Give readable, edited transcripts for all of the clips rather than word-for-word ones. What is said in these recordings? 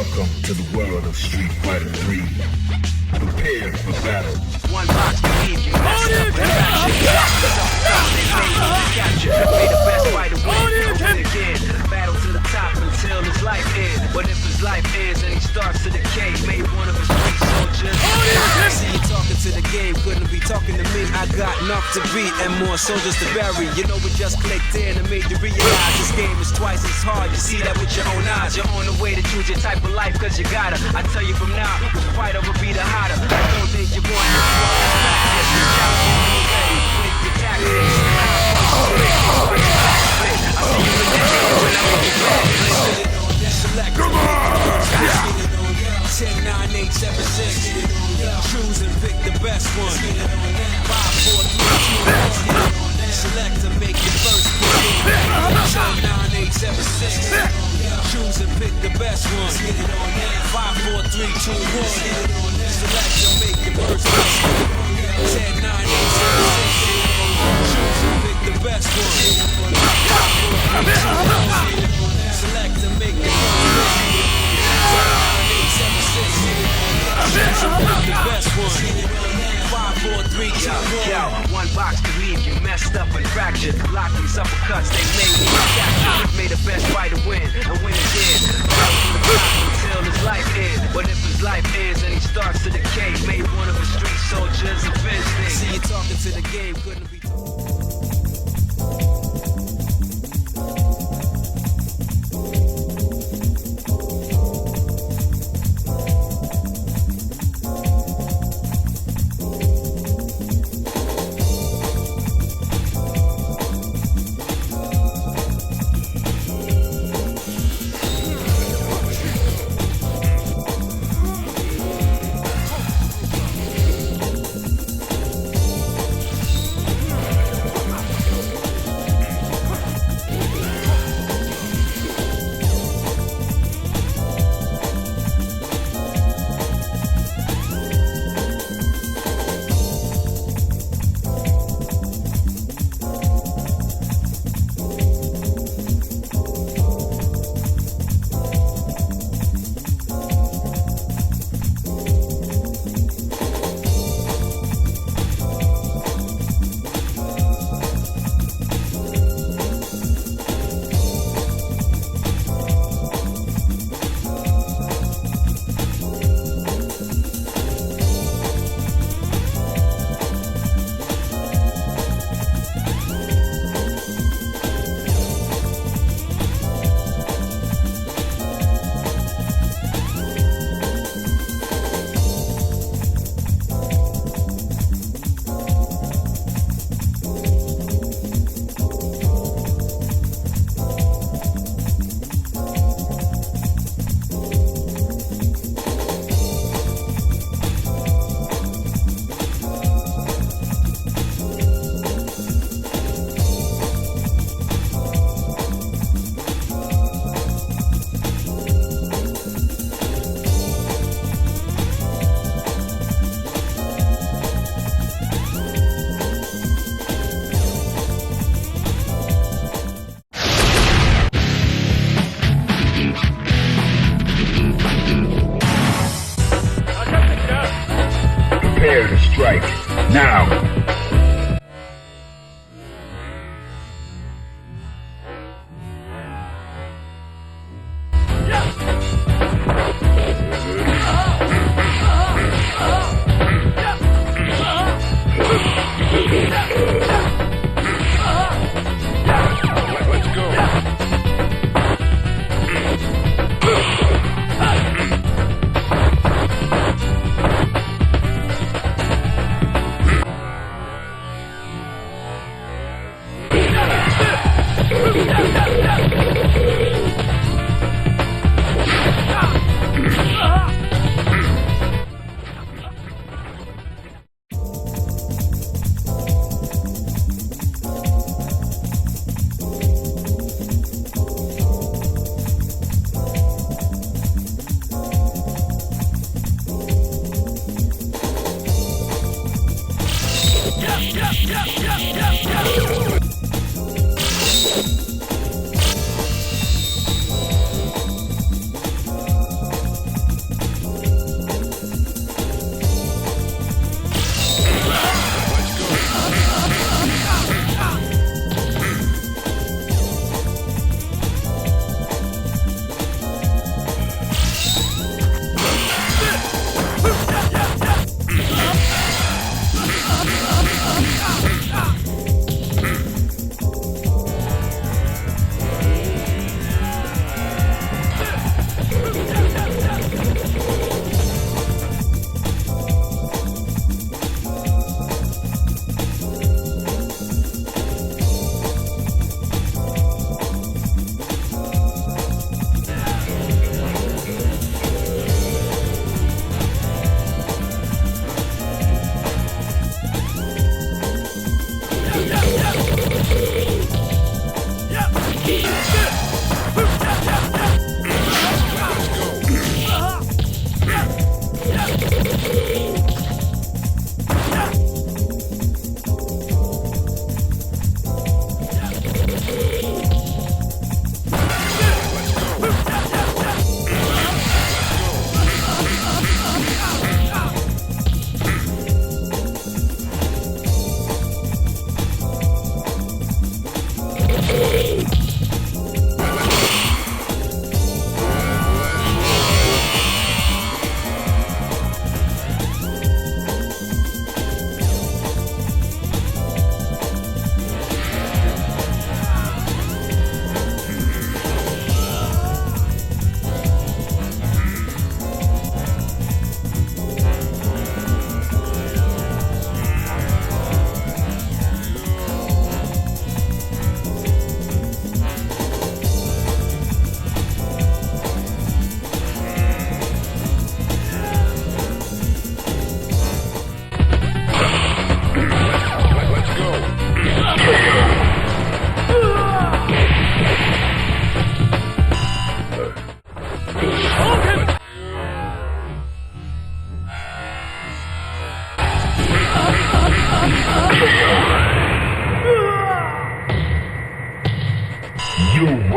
Welcome to the world of Street Fighter 3. Prepare for battle. One box to leave you messed up and capture. May the best fighter win again. Battle to the top until his life ends. But if his life ends and he starts to decay, made one of his street soldiers. See you talking to the game, couldn't be talking to me. I got enough to beat and more soldiers to bury. You know we just clicked in and made you realize this game is twice as hard. You see that with your own eyes. You're on the way to choose your type of life, cause you gotta. I tell you from now, the fighter will be the hotter. I don't think you want to practice. Ready with your tactics. I see you in the game when I make you ready. Select. Come on! 10, 9, 8, 7, 6. Choose and pick the best one. 5, 4, 3, 2, 1. Select and make your first pick. 10, 9, 8, 7, 6. Choose and pick the best one. 5, 4, 3, 2, 1. Select and make your first pick. 10, 9, 8, 7, 6. Choose and pick the best one. 5, 4, 3, 2, 1. Select and make your first pick. 10, 9, 8, 7, 6. Choose and pick the best one. 5, 4, 3, 2, 1. One box could leave you messed up and fractured. Lock these uppercuts, they made me capture. Made the best fighter win, and win again. Until his life ends. But if his life ends and he starts to decay, made one of his street soldiers a business. See you talking to the game, couldn't be. Prepare to strike. Now!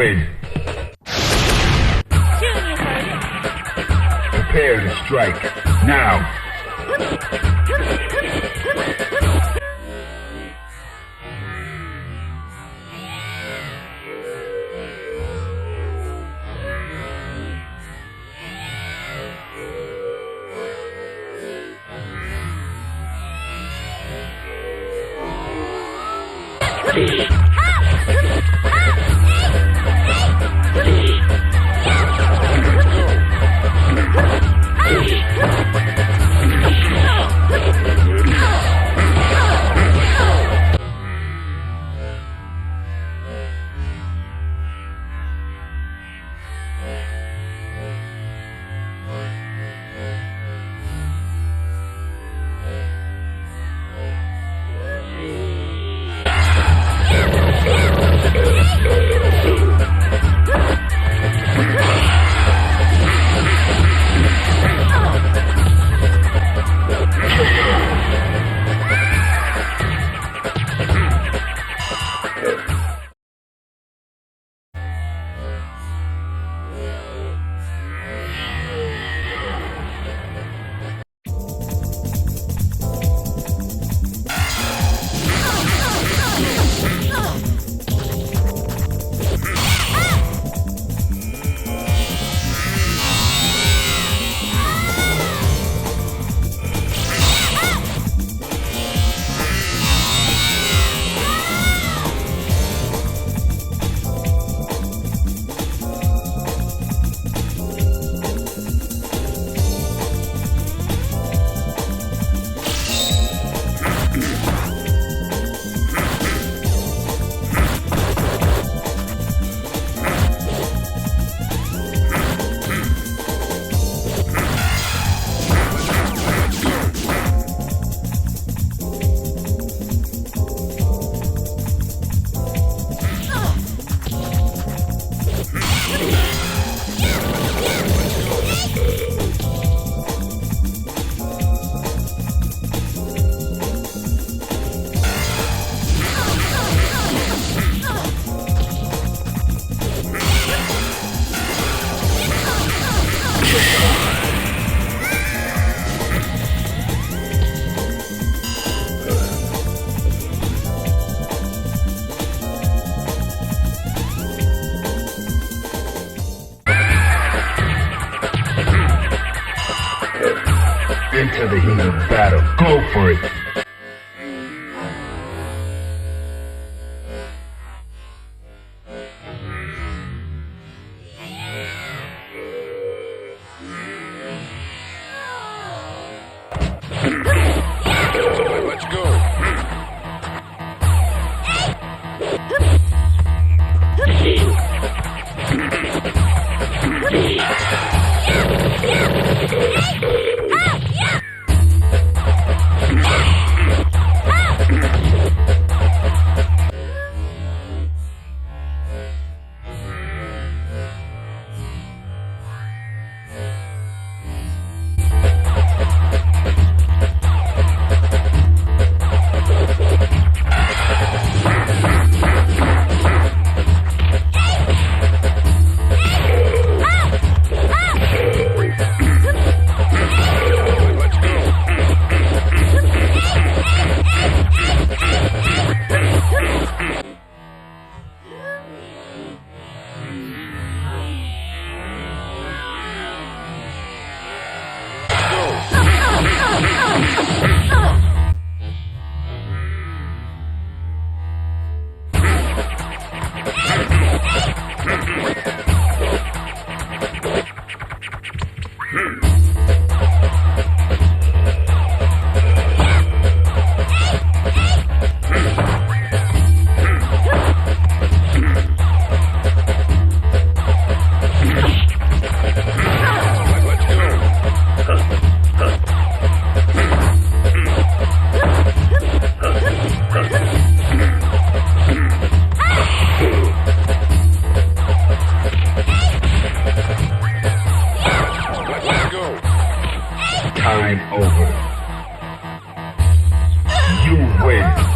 win. Prepare to strike. Now. Into the heat of battle. Go for it. Let's go. Time over. You win.